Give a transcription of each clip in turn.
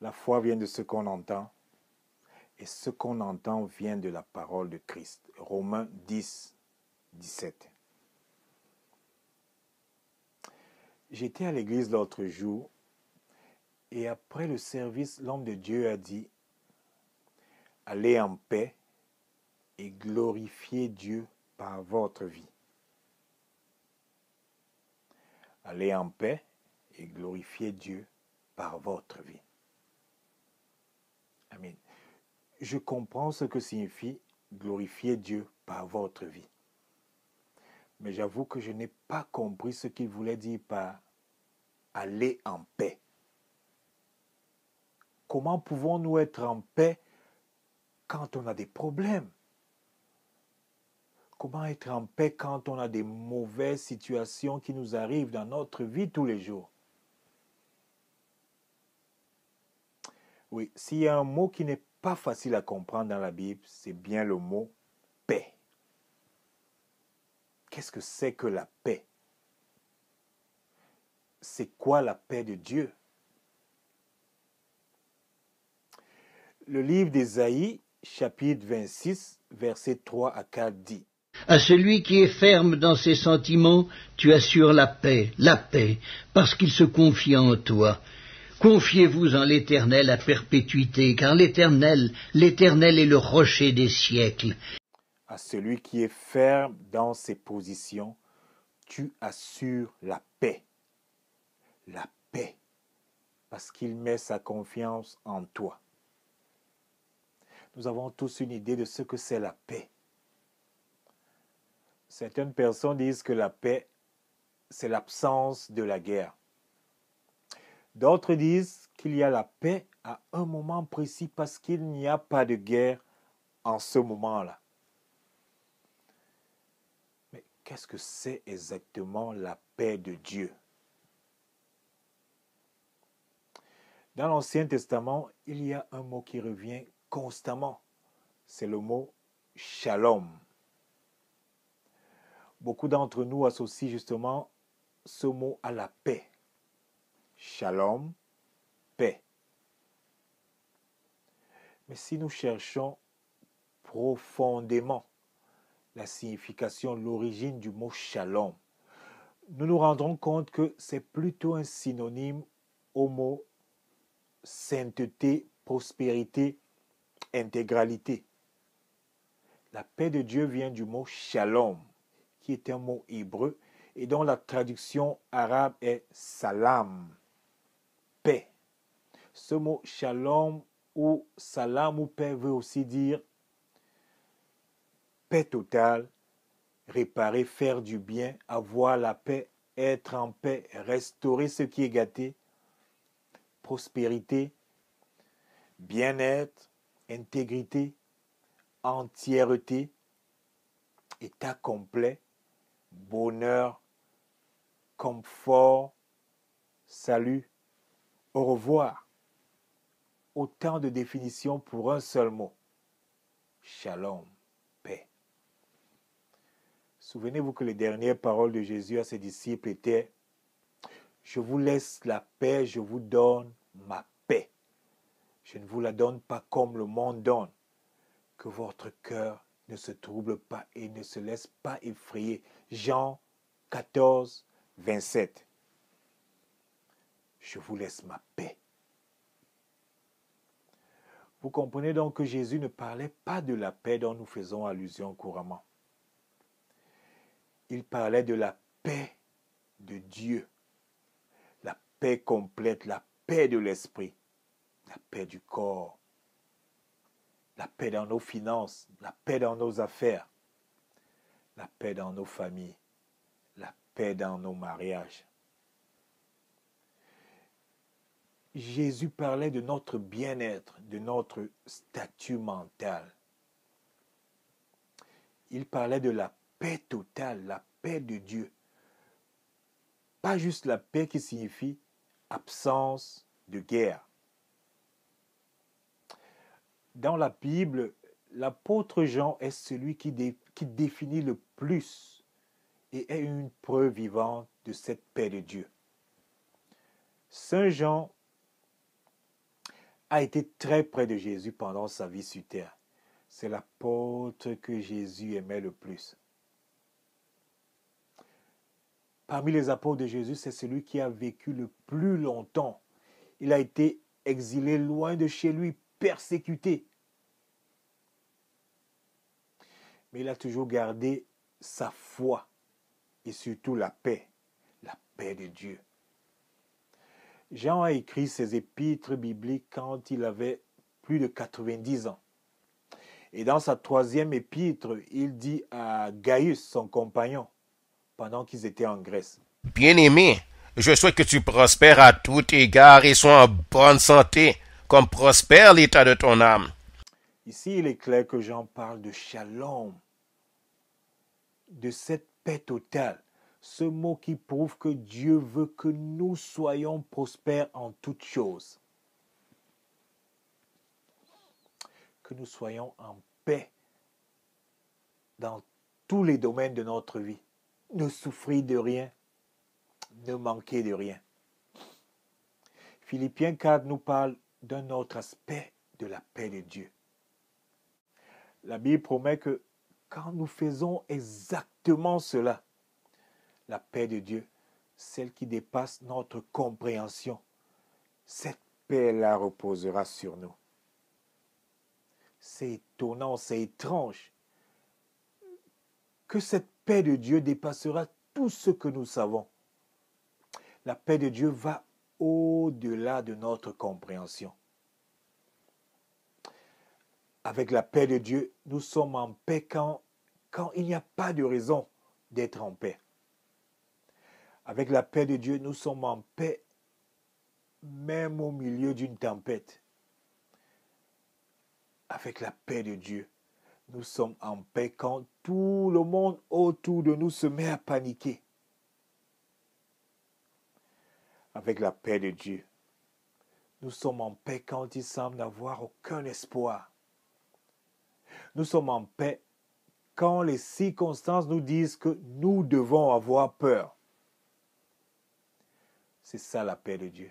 La foi vient de ce qu'on entend, et ce qu'on entend vient de la parole de Christ. Romains 10, 17. J'étais à l'église l'autre jour, et après le service, l'homme de Dieu a dit, « Allez en paix et glorifiez Dieu par votre vie. » Allez en paix et glorifiez Dieu par votre vie. Amen. Je comprends ce que signifie glorifier Dieu par votre vie. Mais j'avoue que je n'ai pas compris ce qu'il voulait dire par aller en paix. Comment pouvons-nous être en paix quand on a des problèmes? Comment être en paix quand on a des mauvaises situations qui nous arrivent dans notre vie tous les jours? Oui, s'il y a un mot qui n'est pas facile à comprendre dans la Bible, c'est bien le mot paix. Qu'est-ce que c'est que la paix? C'est quoi la paix de Dieu? Le livre d'Ésaïe, chapitre 26, versets 3 à 4 dit: À celui qui est ferme dans ses sentiments, tu assures la paix, parce qu'il se confie en toi. Confiez-vous en l'Éternel à perpétuité, car l'Éternel est le rocher des siècles. À celui qui est ferme dans ses positions, tu assures la paix. La paix, parce qu'il met sa confiance en toi. Nous avons tous une idée de ce que c'est la paix. Certaines personnes disent que la paix, c'est l'absence de la guerre. D'autres disent qu'il y a la paix à un moment précis parce qu'il n'y a pas de guerre en ce moment-là. Mais qu'est-ce que c'est exactement la paix de Dieu? Dans l'Ancien Testament, il y a un mot qui revient constamment. C'est le mot shalom. Beaucoup d'entre nous associent justement ce mot à la paix. Shalom, paix. Mais si nous cherchons profondément la signification, l'origine du mot shalom, nous nous rendrons compte que c'est plutôt un synonyme au mot sainteté, prospérité, intégralité. La paix de Dieu vient du mot shalom, qui est un mot hébreu et dont la traduction arabe est salam, paix. Ce mot shalom ou salam ou paix veut aussi dire paix totale, réparer, faire du bien, avoir la paix, être en paix, restaurer ce qui est gâté, prospérité, bien-être, intégrité, entièreté, état complet, bonheur, confort, salut, au revoir. Autant de définitions pour un seul mot. Shalom, paix. Souvenez-vous que les dernières paroles de Jésus à ses disciples étaient: je vous laisse la paix, je vous donne ma paix. Je ne vous la donne pas comme le monde donne. Que votre cœur ne se trouble pas et ne se laisse pas effrayer. Jean 14, 27. Je vous laisse ma paix. Vous comprenez donc que Jésus ne parlait pas de la paix dont nous faisons allusion couramment. Il parlait de la paix de Dieu, la paix complète, la paix de l'esprit, la paix du corps, la paix dans nos finances, la paix dans nos affaires, la paix dans nos familles, la paix dans nos mariages. Jésus parlait de notre bien-être, de notre statut mental. Il parlait de la paix totale, la paix de Dieu. Pas juste la paix qui signifie absence de guerre. Dans la Bible, l'apôtre Jean est celui qui définit le plus et est une preuve vivante de cette paix de Dieu. Saint Jean a été très près de Jésus pendant sa vie sur terre. C'est l'apôtre que Jésus aimait le plus. Parmi les apôtres de Jésus, c'est celui qui a vécu le plus longtemps. Il a été exilé loin de chez lui, persécuté. Mais il a toujours gardé sa foi et surtout la paix de Dieu. Jean a écrit ses épîtres bibliques quand il avait plus de 90 ans. Et dans sa 3e épître, il dit à Gaius, son compagnon, pendant qu'ils étaient en Grèce: Bien-aimé, je souhaite que tu prospères à tout égard et sois en bonne santé, comme prospère l'état de ton âme. Ici, il est clair que Jean parle de shalom, de cette paix totale. Ce mot qui prouve que Dieu veut que nous soyons prospères en toutes choses. Que nous soyons en paix dans tous les domaines de notre vie. Ne souffrir de rien, ne manquer de rien. Philippiens 4 nous parle d'un autre aspect de la paix de Dieu. La Bible promet que quand nous faisons exactement cela, la paix de Dieu, celle qui dépasse notre compréhension, cette paix-là reposera sur nous. C'est étonnant, c'est étrange que cette paix de Dieu dépassera tout ce que nous savons. La paix de Dieu va au-delà de notre compréhension. Avec la paix de Dieu, nous sommes en paix quand il n'y a pas de raison d'être en paix. Avec la paix de Dieu, nous sommes en paix même au milieu d'une tempête. Avec la paix de Dieu, nous sommes en paix quand tout le monde autour de nous se met à paniquer. Avec la paix de Dieu, nous sommes en paix quand il semble n'avoir aucun espoir. Nous sommes en paix quand les circonstances nous disent que nous devons avoir peur. C'est ça la paix de Dieu.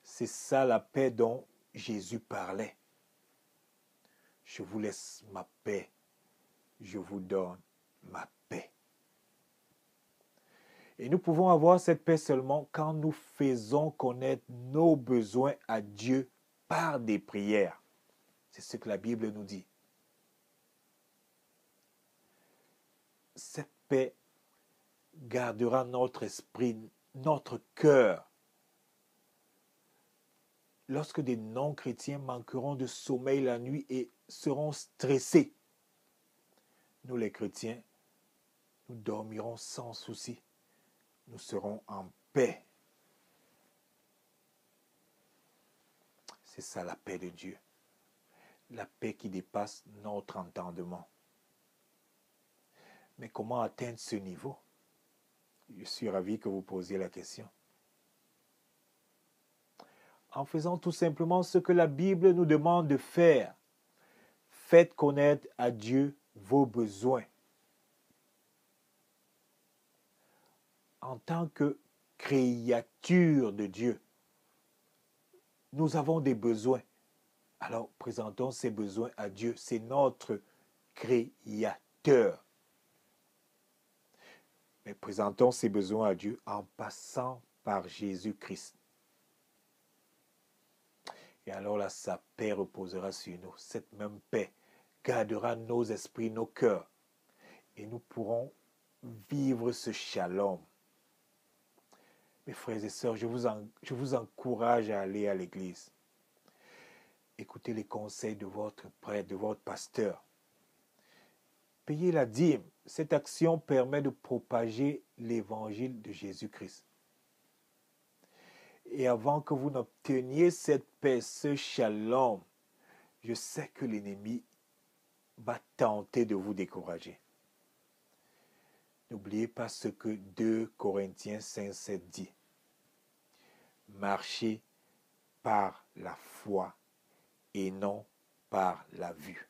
C'est ça la paix dont Jésus parlait. Je vous laisse ma paix. Je vous donne ma paix. Et nous pouvons avoir cette paix seulement quand nous faisons connaître nos besoins à Dieu par des prières. C'est ce que la Bible nous dit. Cette paix gardera notre esprit, notre cœur. Lorsque des non-chrétiens manqueront de sommeil la nuit et seront stressés, nous les chrétiens, nous dormirons sans souci. Nous serons en paix. C'est ça la paix de Dieu. La paix qui dépasse notre entendement. Mais comment atteindre ce niveau? Je suis ravi que vous posiez la question. En faisant tout simplement ce que la Bible nous demande de faire. Faites connaître à Dieu vos besoins. En tant que créature de Dieu, nous avons des besoins. Alors, présentons ces besoins à Dieu. C'est notre créateur. Mais présentons ces besoins à Dieu en passant par Jésus-Christ. Et alors là, sa paix reposera sur nous. Cette même paix gardera nos esprits, nos cœurs. Et nous pourrons vivre ce shalom. Mes frères et sœurs, je vous encourage à aller à l'église. Écoutez les conseils de votre prêtre, de votre pasteur. Payez la dîme. Cette action permet de propager l'évangile de Jésus-Christ. Et avant que vous n'obteniez cette paix, ce shalom, je sais que l'ennemi va tenter de vous décourager. N'oubliez pas ce que 2 Corinthiens 5:7 dit. Marchez par la foi et non par la vue.